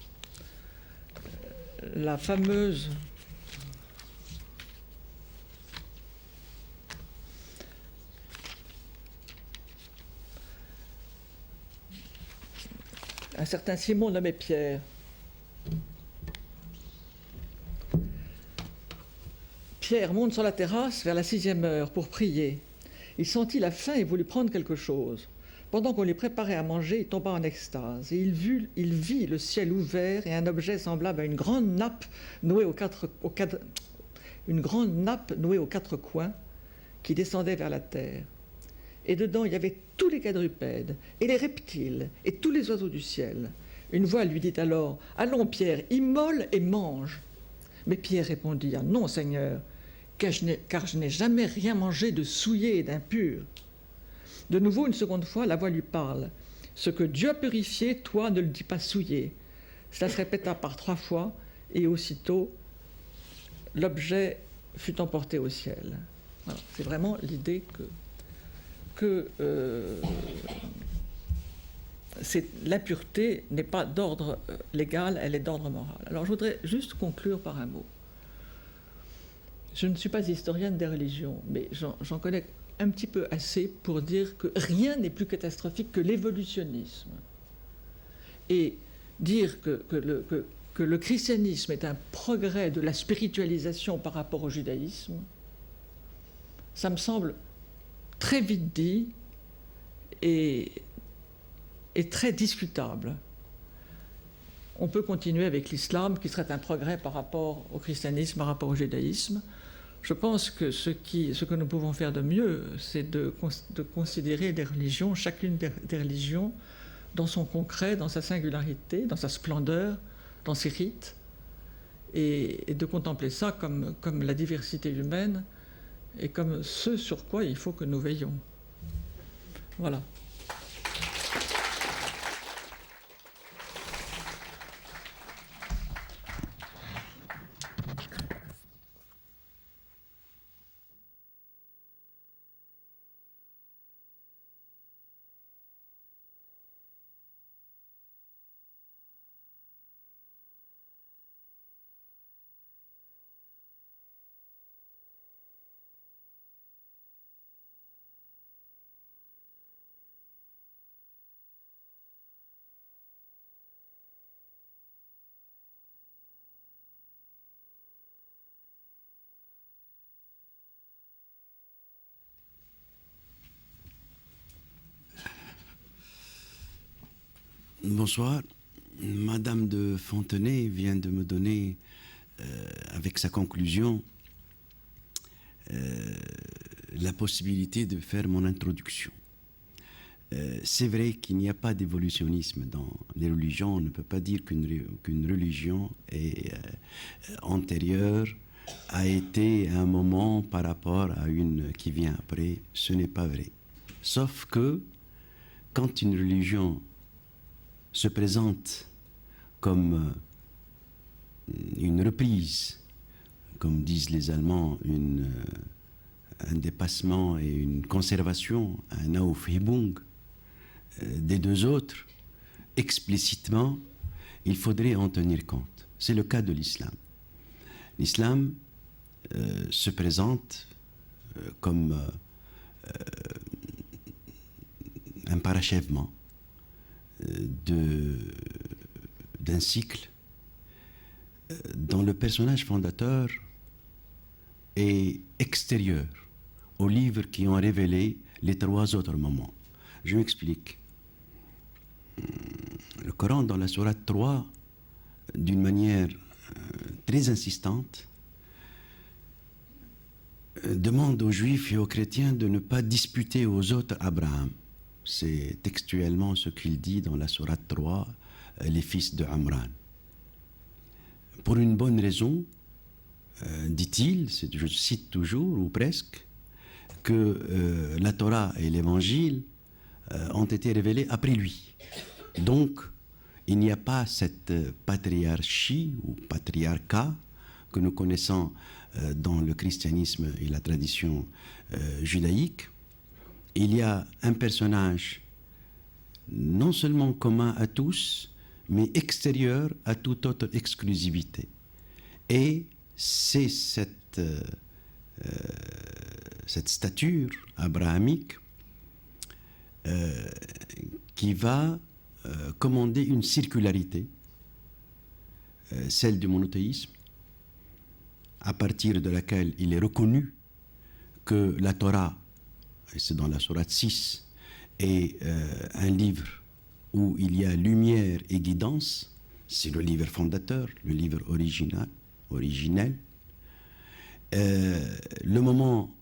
la fameuse... Un certain Simon nommé Pierre. Pierre monte sur la terrasse vers la 6e heure pour prier. Il sentit la faim et voulut prendre quelque chose. Pendant qu'on lui préparait à manger, il tomba en extase, et il vit le ciel ouvert et un objet semblable à une grande nappe nouée aux quatre coins qui descendait vers la terre. Et dedans, il y avait tous les quadrupèdes, et les reptiles, et tous les oiseaux du ciel. Une voix lui dit alors, « Allons, Pierre, immole et mange. » Mais Pierre répondit, « Ah non, Seigneur, car je n'ai jamais rien mangé de souillé et d'impur. » De nouveau, une seconde fois, la voix lui parle, « Ce que Dieu a purifié, toi ne le dis pas souillé. » Cela se répéta par 3 fois, et aussitôt, l'objet fut emporté au ciel. Voilà. C'est vraiment l'idée que l'impureté n'est pas d'ordre légal, elle est d'ordre moral. Alors je voudrais juste conclure par un mot. Je ne suis pas historienne des religions, mais j'en connais un petit peu assez pour dire que rien n'est plus catastrophique que l'évolutionnisme. Et dire que le christianisme est un progrès de la spiritualisation par rapport au judaïsme, ça me semble très vite dit et très discutable. On peut continuer avec l'islam, qui serait un progrès par rapport au christianisme, par rapport au judaïsme. Je pense que ce que nous pouvons faire de mieux, c'est de considérer les religions, chacune des religions, dans son concret, dans sa singularité, dans sa splendeur, dans ses rites, et de contempler ça comme la diversité humaine et comme ce sur quoi il faut que nous veillons. Voilà. Bonsoir. Madame de Fontenay vient de me donner, avec sa conclusion, la possibilité de faire mon introduction. C'est vrai qu'il n'y a pas d'évolutionnisme dans les religions. On ne peut pas dire qu'une religion est antérieure, a été à un moment par rapport à une qui vient après. Ce n'est pas vrai. Sauf que quand une religion se présente comme une reprise, comme disent les Allemands, un dépassement et une conservation, un Aufhebung des deux autres, explicitement, il faudrait en tenir compte. C'est le cas de l'islam. L'islam se présente comme un parachèvement d'un cycle dont le personnage fondateur est extérieur aux livres qui ont révélé les 3 autres moments. Je m'explique. Le Coran, dans la sourate 3, d'une manière très insistante, demande aux Juifs et aux chrétiens de ne pas disputer aux autres Abraham. C'est textuellement ce qu'il dit dans la sourate 3, les fils de Amran. Pour une bonne raison, dit-il, je cite toujours, ou presque, que la Torah et l'Évangile ont été révélés après lui. Donc, il n'y a pas cette patriarchie ou patriarcat que nous connaissons dans le christianisme et la tradition judaïque. Il y a un personnage non seulement commun à tous, mais extérieur à toute autre exclusivité. Et c'est cette stature abrahamique qui va commander une circularité, celle du monothéisme, à partir de laquelle il est reconnu que la Torah, et c'est dans la sourate 6, est un livre où il y a lumière et guidance, c'est le livre fondateur, le livre originel. Le moment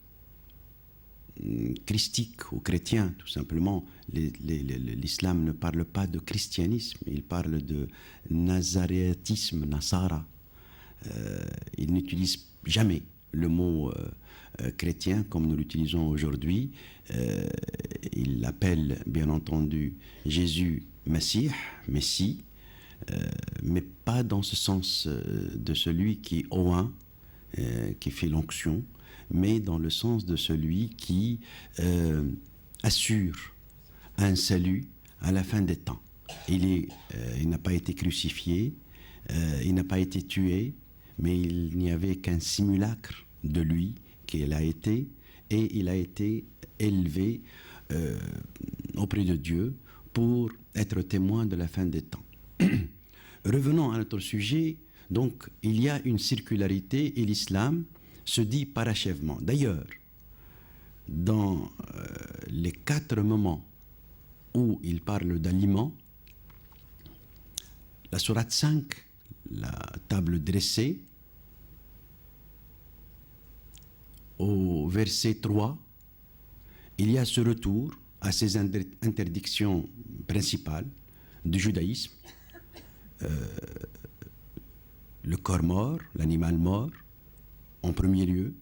christique ou chrétien, tout simplement, l'islam ne parle pas de christianisme, il parle de nazaréatisme, nasara. Il n'utilise jamais le mot chrétien comme nous l'utilisons aujourd'hui. Il l'appelle bien entendu Jésus Messie, mais pas dans ce sens de celui qui est oint, qui fait l'onction, mais dans le sens de celui qui assure un salut à la fin des temps. Il n'a pas été crucifié, il n'a pas été tué, mais il n'y avait qu'un simulacre de lui qu'il a été, et il a été élevé auprès de Dieu pour être témoin de la fin des temps. Revenons à notre sujet. Donc, il y a une circularité et l'islam se dit parachèvement. D'ailleurs, dans les 4 moments où il parle d'aliments, la sourate 5, la table dressée, au verset 3, il y a ce retour à ces interdictions principales du judaïsme. Le corps mort, l'animal mort, en premier lieu,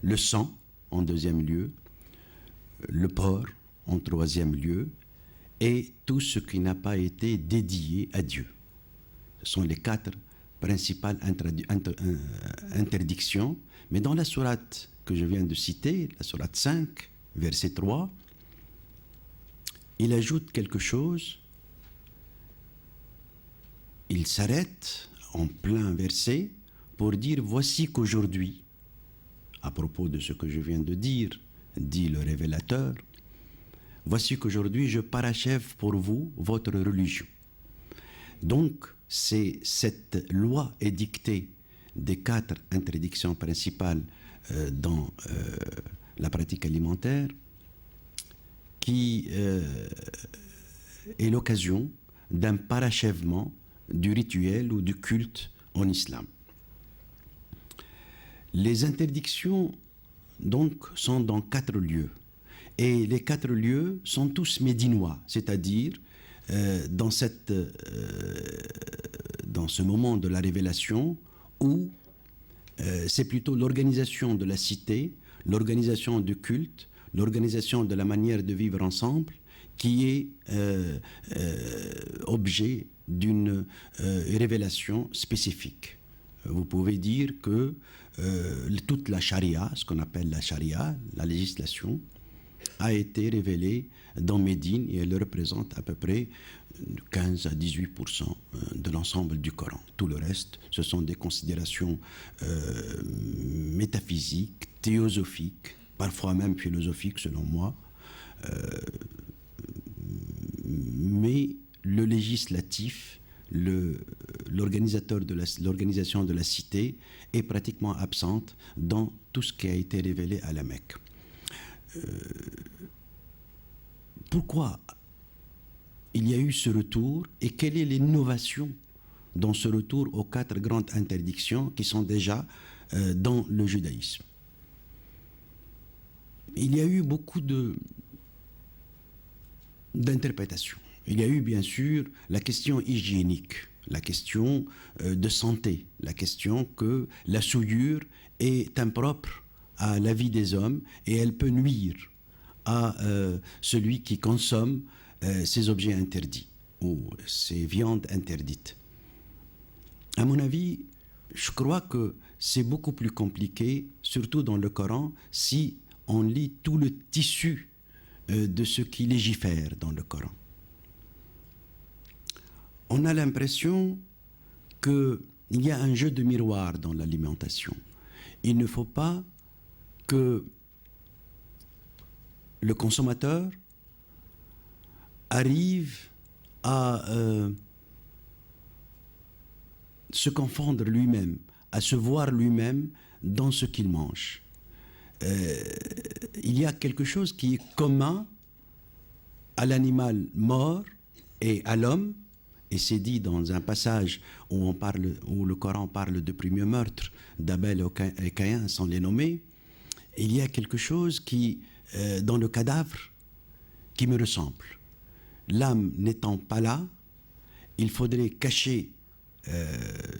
le sang, en deuxième lieu, le porc, en troisième lieu, et tout ce qui n'a pas été dédié à Dieu. Ce sont les 4 principales interdictions. Mais dans la sourate que je viens de citer, la sourate 5, verset 3, il ajoute quelque chose. Il s'arrête en plein verset pour dire « Voici qu'aujourd'hui, à propos de ce que je viens de dire, dit le révélateur, voici qu'aujourd'hui je parachève pour vous votre religion. » Donc, c'est cette loi édictée des 4 interdictions principales dans la pratique alimentaire qui est l'occasion d'un parachèvement du rituel ou du culte en islam. Les interdictions, donc, sont dans 4 lieux. Et les 4 lieux sont tous médinois, c'est-à-dire dans ce moment de la révélation où c'est plutôt l'organisation de la cité, l'organisation du culte, l'organisation de la manière de vivre ensemble qui est objet d'une révélation spécifique. Vous pouvez dire que toute la charia, ce qu'on appelle la charia, la législation, a été révélée dans Médine et elle représente à peu près 15 à 18% de l'ensemble du Coran. Tout le reste, ce sont des considérations métaphysiques, théosophiques, parfois même philosophiques selon moi, mais le législatif, l'organisation de la cité est pratiquement absente dans tout ce qui a été révélé à la Mecque. Pourquoi il y a eu ce retour et quelle est l'innovation dans ce retour aux 4 grandes interdictions qui sont déjà dans le judaïsme? Il y a eu beaucoup d'interprétations. Il y a eu bien sûr la question hygiénique, la question de santé, la question que la souillure est impropre à la vie des hommes et elle peut nuire à celui qui consomme ces objets interdits ou ces viandes interdites. À mon avis, je crois que c'est beaucoup plus compliqué, surtout dans le Coran, si on lit tout le tissu de ce qui légifère dans le Coran. On a l'impression qu'il y a un jeu de miroir dans l'alimentation. Il ne faut pas que le consommateur arrive à se confondre lui-même, à se voir lui-même dans ce qu'il mange. Il y a quelque chose qui est commun à l'animal mort et à l'homme, et c'est dit dans un passage où le Coran parle de premier meurtre d'Abel et Caïn sans les nommer, il y a quelque chose qui, dans le cadavre, qui me ressemble. L'âme n'étant pas là, il faudrait cacher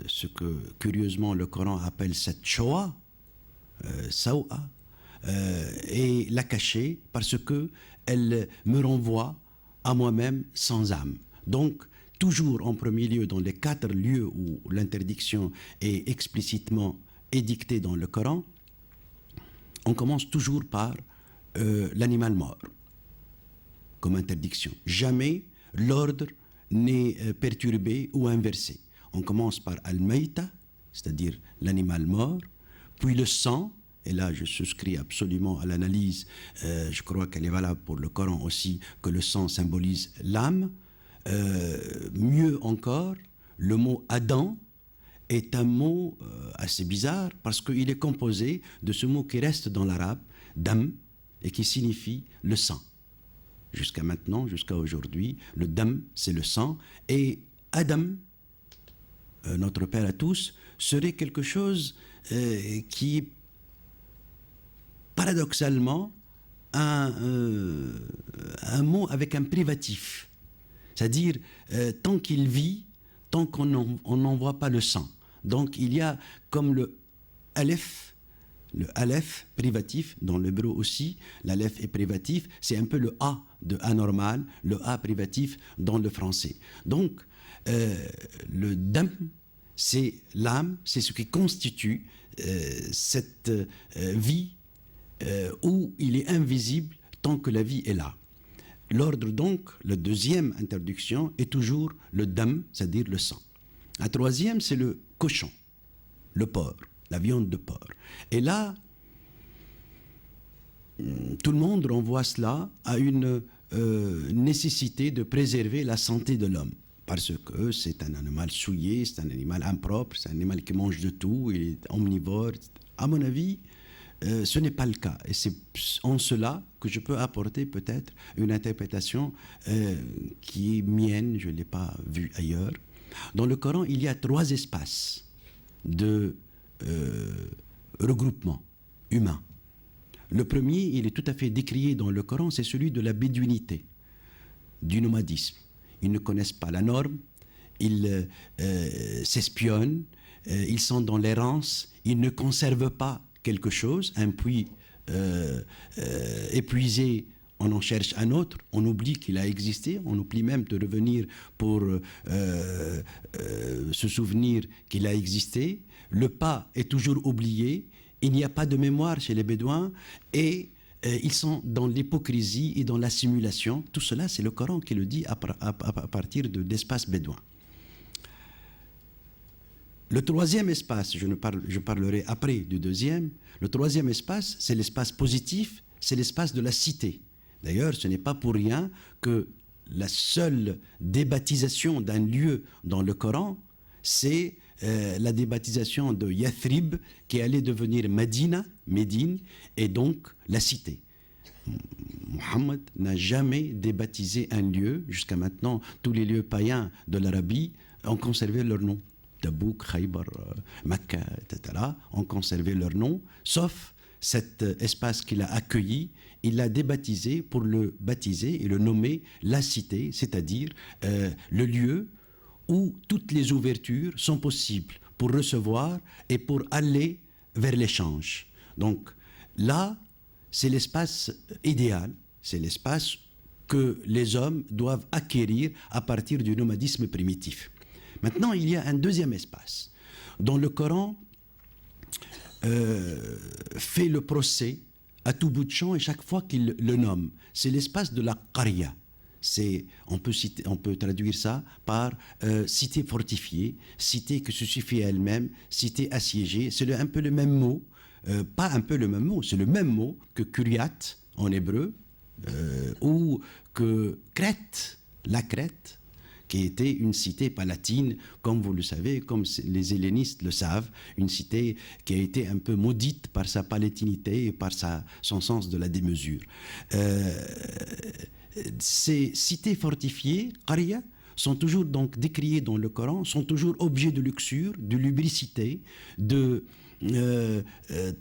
ce que curieusement le Coran appelle cette Shoah, Sawa, et la cacher parce que elle me renvoie à moi-même sans âme. Donc, toujours en premier lieu, dans les 4 lieux où l'interdiction est explicitement édictée dans le Coran, on commence toujours par l'animal mort comme interdiction. Jamais l'ordre n'est perturbé ou inversé. On commence par al-mayta, c'est-à-dire l'animal mort, puis le sang, et là je souscris absolument à l'analyse, je crois qu'elle est valable pour le Coran aussi, que le sang symbolise l'âme. Mieux encore, le mot Adam est un mot assez bizarre parce qu'il est composé de ce mot qui reste dans l'arabe, dam, et qui signifie le sang. Jusqu'à maintenant, jusqu'à aujourd'hui, le dam, c'est le sang, et Adam, notre Père à tous, serait quelque chose qui, paradoxalement, un mot avec un privatif. C'est-à-dire, tant qu'il vit, tant qu'on n'en voit pas le sang. Donc, il y a comme le aleph privatif, dans l'hébreu aussi, l'aleph est privatif, c'est un peu le A de anormal, le A privatif dans le français. Donc, le dam, c'est l'âme, c'est ce qui constitue cette vie où il est invisible tant que la vie est là. L'ordre donc, la deuxième interdiction est toujours le dam, c'est-à-dire le sang. La troisième, c'est le cochon, le porc, la viande de porc. Et là, tout le monde renvoie cela à une nécessité de préserver la santé de l'homme. Parce que c'est un animal souillé, c'est un animal impropre, c'est un animal qui mange de tout, il est omnivore. À mon avis, ce n'est pas le cas. Et c'est en cela que je peux apporter peut-être une interprétation qui est mienne, je ne l'ai pas vue ailleurs. Dans le Coran, il y a 3 espaces de regroupement humain. Le premier, il est tout à fait décrié dans le Coran, c'est celui de la bédouinité, du nomadisme. Ils ne connaissent pas la norme, ils s'espionnent, ils sont dans l'errance, ils ne conservent pas quelque chose, un puits épuisé, on en cherche un autre, on oublie qu'il a existé, on oublie même de revenir pour se souvenir qu'il a existé. Le pas est toujours oublié, il n'y a pas de mémoire chez les Bédouins et ils sont dans l'hypocrisie et dans la simulation. Tout cela, c'est le Coran qui le dit à partir de l'espace bédouin. Le troisième espace, je parlerai après du deuxième, le troisième espace, c'est l'espace positif, c'est l'espace de la cité. D'ailleurs, ce n'est pas pour rien que la seule débaptisation d'un lieu dans le Coran, c'est la débaptisation de Yathrib, qui allait devenir Médine, et donc la cité. Mohammed n'a jamais débaptisé un lieu. Jusqu'à maintenant, tous les lieux païens de l'Arabie ont conservé leur nom. Tabouk, Khaybar, Mecca, etc. ont conservé leur nom, sauf cet espace qu'il a accueilli, il l'a débaptisé pour le baptiser et le nommer la cité, c'est-à-dire le lieu où toutes les ouvertures sont possibles pour recevoir et pour aller vers l'échange. Donc là, c'est l'espace idéal, c'est l'espace que les hommes doivent acquérir à partir du nomadisme primitif. Maintenant, il y a un deuxième espace dont le Coran fait le procès à tout bout de champ et chaque fois qu'il le nomme. C'est l'espace de la qarya. On peut traduire ça par cité fortifiée, cité qui se suffit à elle-même, cité assiégée. C'est un peu le même mot, pas un peu le même mot, c'est le même mot que Kiryat en hébreu, ou que Crète, la Crète, qui était une cité palatine, comme vous le savez, comme les hellénistes le savent, une cité qui a été un peu maudite par sa palatinité et par son sens de la démesure. Ces cités fortifiées, qaria, sont toujours donc décriées dans le Coran, sont toujours objets de luxure, de lubricité, de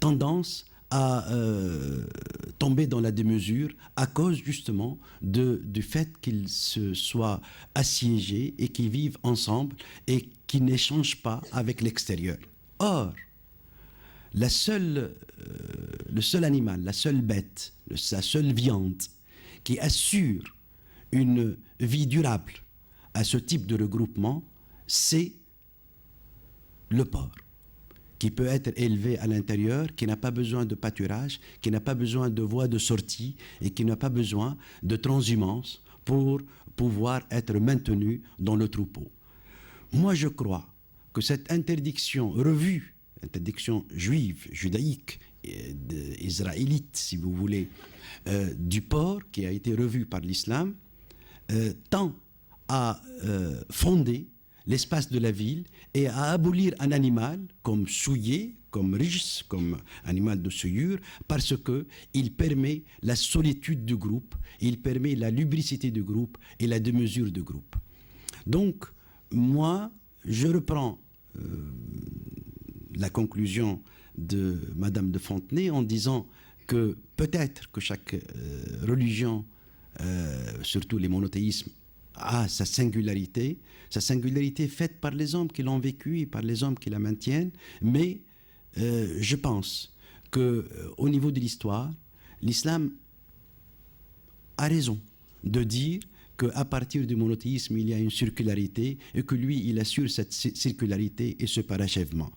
tendance à tomber dans la démesure à cause justement du fait qu'ils se soient assiégés et qu'ils vivent ensemble et qu'ils n'échangent pas avec l'extérieur. Or, le seul animal, la seule bête, la seule viande qui assure une vie durable à ce type de regroupement, c'est le porc, qui peut être élevé à l'intérieur, qui n'a pas besoin de pâturage, qui n'a pas besoin de voie de sortie et qui n'a pas besoin de transhumance pour pouvoir être maintenu dans le troupeau. Moi, je crois que cette interdiction revue, interdiction juive, judaïque, israélite, si vous voulez, du porc, qui a été revue par l'islam, tend à fonder l'espace de la ville et à abolir un animal comme souillé, comme rijs, comme animal de souillure, parce qu'il permet la solitude du groupe, il permet la lubricité du groupe et la démesure du groupe. Donc, moi, je reprends la conclusion de Madame de Fontenay en disant que peut-être que chaque religion, surtout les monothéismes, a sa singularité faite par les hommes qui l'ont vécu et par les hommes qui la maintiennent, mais je pense qu'au niveau de l'histoire, l'islam a raison de dire qu'à partir du monothéisme, il y a une circularité et que lui, il assure cette circularité et ce parachèvement.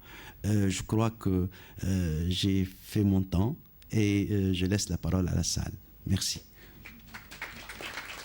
Je crois que j'ai fait mon temps et je laisse la parole à la salle. Merci.